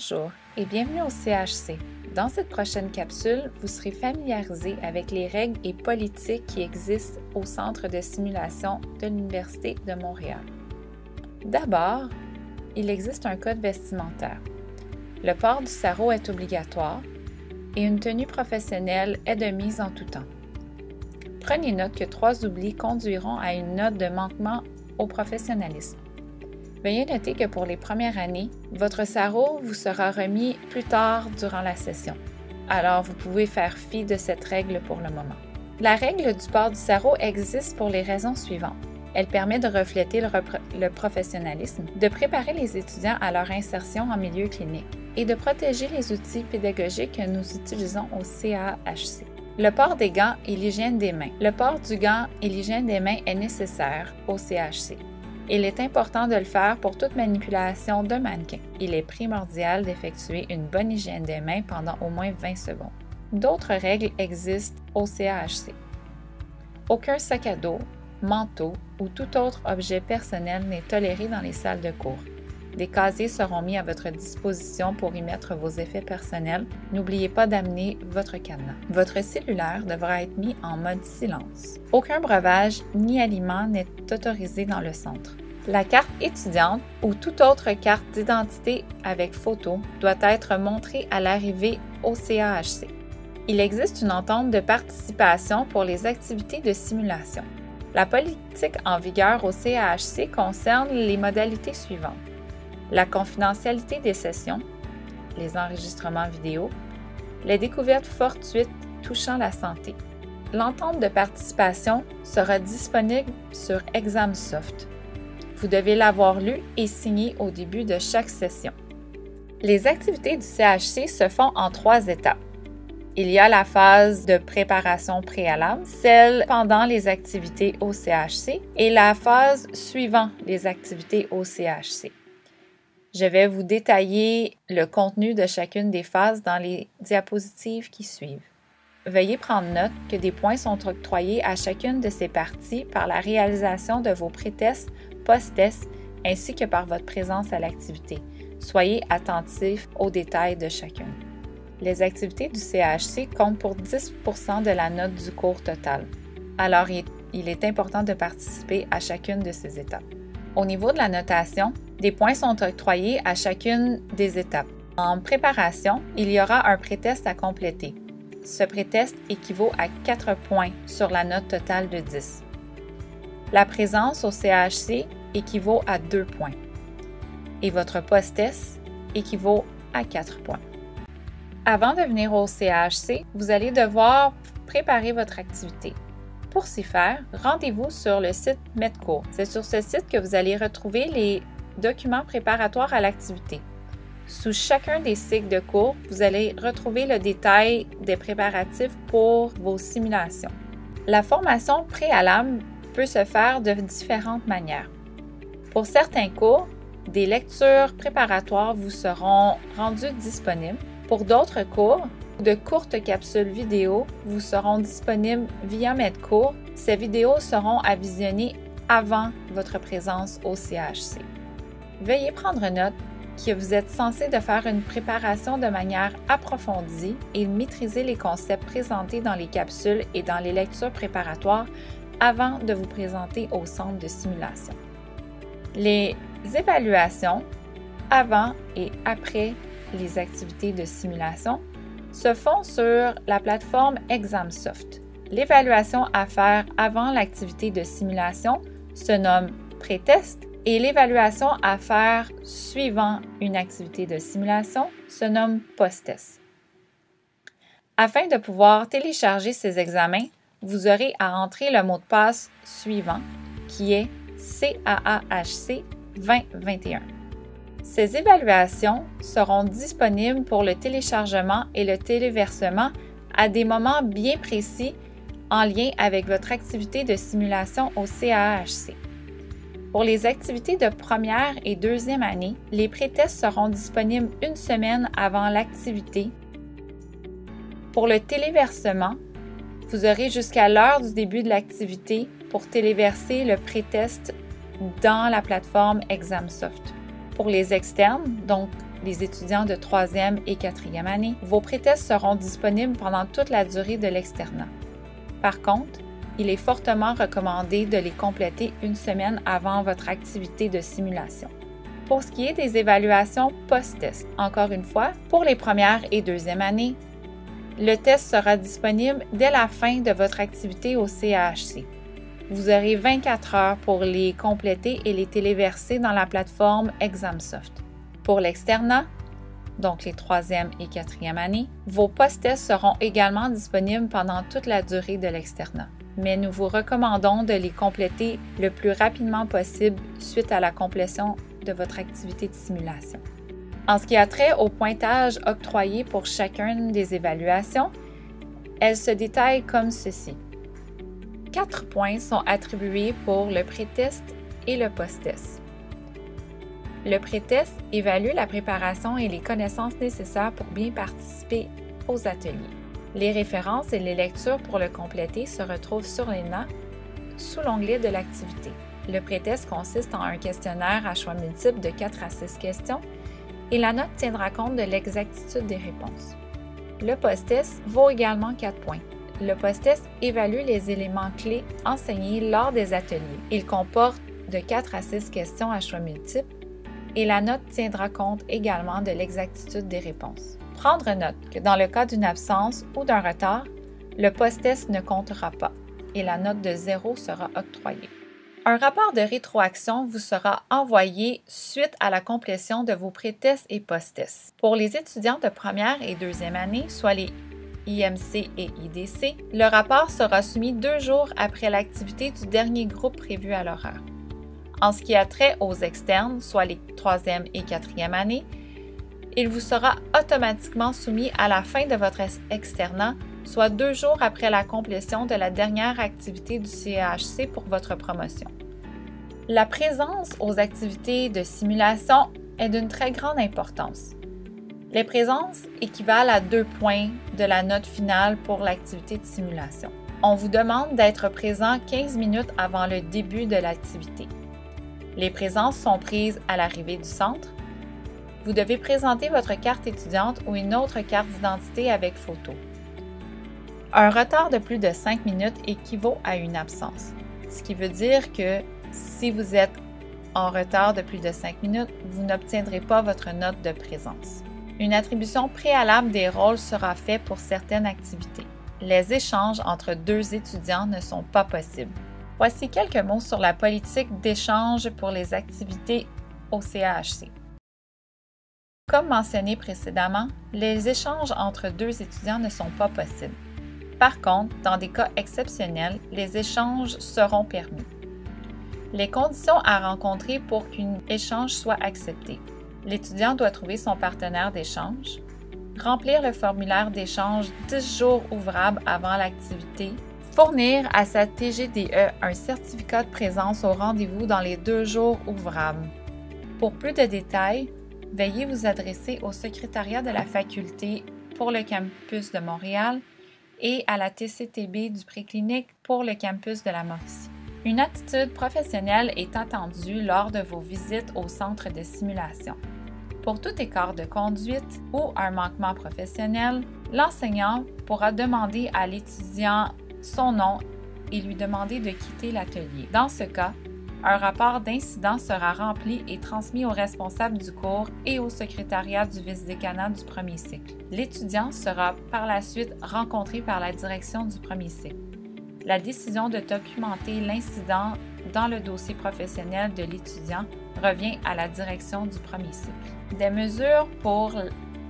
Bonjour et bienvenue au CHC. Dans cette prochaine capsule, vous serez familiarisé avec les règles et politiques qui existent au Centre de simulation de l'Université de Montréal. D'abord, il existe un code vestimentaire. Le port du sarrau est obligatoire et une tenue professionnelle est de mise en tout temps. Prenez note que 3 oublis conduiront à une note de manquement au professionnalisme. Veuillez noter que pour les premières années, votre sarrau vous sera remis plus tard durant la session. Alors, vous pouvez faire fi de cette règle pour le moment. La règle du port du sarrau existe pour les raisons suivantes. Elle permet de refléter le professionnalisme, de préparer les étudiants à leur insertion en milieu clinique et de protéger les outils pédagogiques que nous utilisons au CAHC. Le port des gants et l'hygiène des mains. Le port du gant et l'hygiène des mains est nécessaire au CHC. Il est important de le faire pour toute manipulation de mannequin. Il est primordial d'effectuer une bonne hygiène des mains pendant au moins 20 secondes. D'autres règles existent au CAHC. Aucun sac à dos, manteau ou tout autre objet personnel n'est toléré dans les salles de cours. Des casiers seront mis à votre disposition pour y mettre vos effets personnels. N'oubliez pas d'amener votre cadenas. Votre cellulaire devra être mis en mode silence. Aucun breuvage ni aliment n'est autorisé dans le centre. La carte étudiante ou toute autre carte d'identité avec photo doit être montrée à l'arrivée au CAHC. Il existe une entente de participation pour les activités de simulation. La politique en vigueur au CAHC concerne les modalités suivantes. La confidentialité des sessions, les enregistrements vidéo, les découvertes fortuites touchant la santé. L'entente de participation sera disponible sur Examsoft. Vous devez l'avoir lu et signé au début de chaque session. Les activités du CHC se font en 3 étapes. Il y a la phase de préparation préalable, celle pendant les activités au CHC et la phase suivant les activités au CHC. Je vais vous détailler le contenu de chacune des phases dans les diapositives qui suivent. Veuillez prendre note que des points sont octroyés à chacune de ces parties par la réalisation de vos pré-tests, post-tests, ainsi que par votre présence à l'activité. Soyez attentifs aux détails de chacune. Les activités du CHC comptent pour 10 % de la note du cours total. Alors, il est important de participer à chacune de ces étapes. Au niveau de la notation, des points sont octroyés à chacune des étapes. En préparation, il y aura un pré-test à compléter. Ce pré-test équivaut à 4 points sur la note totale de 10. La présence au CHC équivaut à 2 points. Et votre post-test équivaut à 4 points. Avant de venir au CHC, vous allez devoir préparer votre activité. Pour s'y faire, rendez-vous sur le site Medcours. C'est sur ce site que vous allez retrouver les documents préparatoires à l'activité. Sous chacun des cycles de cours, vous allez retrouver le détail des préparatifs pour vos simulations. La formation préalable peut se faire de différentes manières. Pour certains cours, des lectures préparatoires vous seront rendues disponibles. Pour d'autres cours, de courtes capsules vidéo vous seront disponibles via Medcours. Ces vidéos seront à visionner avant votre présence au CHC. Veuillez prendre note que vous êtes censé de faire une préparation de manière approfondie et maîtriser les concepts présentés dans les capsules et dans les lectures préparatoires avant de vous présenter au centre de simulation. Les évaluations avant et après les activités de simulation se font sur la plateforme Examsoft. L'évaluation à faire avant l'activité de simulation se nomme pré-test et l'évaluation à faire suivant une activité de simulation se nomme post-test. Afin de pouvoir télécharger ces examens, vous aurez à entrer le mot de passe suivant qui est CAAHC 2021. Ces évaluations seront disponibles pour le téléchargement et le téléversement à des moments bien précis en lien avec votre activité de simulation au CAHC. Pour les activités de première et deuxième année, les pré-tests seront disponibles 1 semaine avant l'activité. Pour le téléversement, vous aurez jusqu'à l'heure du début de l'activité pour téléverser le pré-test dans la plateforme Examsoft. Pour les externes, donc les étudiants de 3e et 4e année, vos prétests seront disponibles pendant toute la durée de l'externat. Par contre, il est fortement recommandé de les compléter une semaine avant votre activité de simulation. Pour ce qui est des évaluations post-test, encore une fois, pour les premières et deuxième années, le test sera disponible dès la fin de votre activité au CAHC. Vous aurez 24 heures pour les compléter et les téléverser dans la plateforme Examsoft. Pour l'externat, donc les 3e et 4e années, vos post-tests seront également disponibles pendant toute la durée de l'externat. Mais nous vous recommandons de les compléter le plus rapidement possible suite à la complétion de votre activité de simulation. En ce qui a trait au pointage octroyé pour chacune des évaluations, elles se détaillent comme ceci. 4 points sont attribués pour le pré-test et le post-test. Le pré-test évalue la préparation et les connaissances nécessaires pour bien participer aux ateliers. Les références et les lectures pour le compléter se retrouvent sur l'ENA sous l'onglet de l'activité. Le pré-test consiste en un questionnaire à choix multiples de 4 à 6 questions et la note tiendra compte de l'exactitude des réponses. Le post-test vaut également 4 points. Le post-test évalue les éléments clés enseignés lors des ateliers. Il comporte de 4 à 6 questions à choix multiples et la note tiendra compte également de l'exactitude des réponses. Prendre note que dans le cas d'une absence ou d'un retard, le post-test ne comptera pas et la note de 0 sera octroyée. Un rapport de rétroaction vous sera envoyé suite à la complétion de vos pré-tests et post-tests. Pour les étudiants de première et deuxième année, soit les IMC et IDC, le rapport sera soumis 2 jours après l'activité du dernier groupe prévu à l'horaire. En ce qui a trait aux externes, soit les 3e et 4e années, il vous sera automatiquement soumis à la fin de votre externat, soit 2 jours après la complétion de la dernière activité du CAHC pour votre promotion. La présence aux activités de simulation est d'une très grande importance. Les présences équivalent à 2 points de la note finale pour l'activité de simulation. On vous demande d'être présent 15 minutes avant le début de l'activité. Les présences sont prises à l'arrivée du centre. Vous devez présenter votre carte étudiante ou une autre carte d'identité avec photo. Un retard de plus de 5 minutes équivaut à une absence, ce qui veut dire que si vous êtes en retard de plus de 5 minutes, vous n'obtiendrez pas votre note de présence. Une attribution préalable des rôles sera faite pour certaines activités. Les échanges entre 2 étudiants ne sont pas possibles. Voici quelques mots sur la politique d'échange pour les activités au CAHC. Comme mentionné précédemment, les échanges entre 2 étudiants ne sont pas possibles. Par contre, dans des cas exceptionnels, les échanges seront permis. Les conditions à rencontrer pour qu'un échange soit accepté. L'étudiant doit trouver son partenaire d'échange, remplir le formulaire d'échange 10 jours ouvrables avant l'activité, fournir à sa TGDE un certificat de présence au rendez-vous dans les 2 jours ouvrables. Pour plus de détails, veuillez vous adresser au secrétariat de la faculté pour le campus de Montréal et à la TCTB du préclinique pour le campus de la Mauricie. Une attitude professionnelle est attendue lors de vos visites au centre de simulation. Pour tout écart de conduite ou un manquement professionnel, l'enseignant pourra demander à l'étudiant son nom et lui demander de quitter l'atelier. Dans ce cas, un rapport d'incident sera rempli et transmis au responsable du cours et au secrétariat du vice-décanat du premier cycle. L'étudiant sera par la suite rencontré par la direction du premier cycle. La décision de documenter l'incident dans le dossier professionnel de l'étudiant revient à la direction du premier cycle. Des mesures pour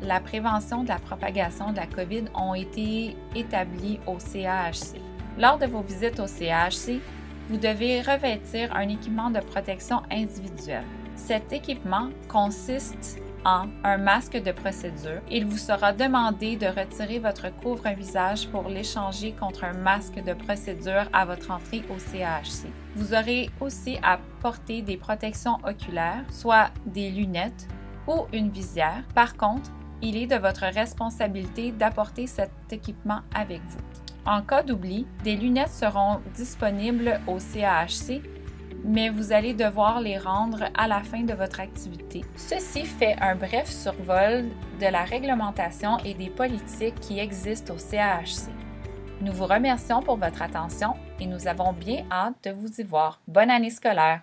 la prévention de la propagation de la COVID ont été établies au CAHC. Lors de vos visites au CAHC, vous devez revêtir un équipement de protection individuelle. Cet équipement consiste en un masque de procédure. Il vous sera demandé de retirer votre couvre-visage pour l'échanger contre un masque de procédure à votre entrée au CAHC. Vous aurez aussi à porter des protections oculaires, soit des lunettes ou une visière. Par contre, il est de votre responsabilité d'apporter cet équipement avec vous. En cas d'oubli, des lunettes seront disponibles au CAHC, mais vous allez devoir les rendre à la fin de votre activité. Ceci fait un bref survol de la réglementation et des politiques qui existent au CAHC. Nous vous remercions pour votre attention et nous avons bien hâte de vous y voir. Bonne année scolaire!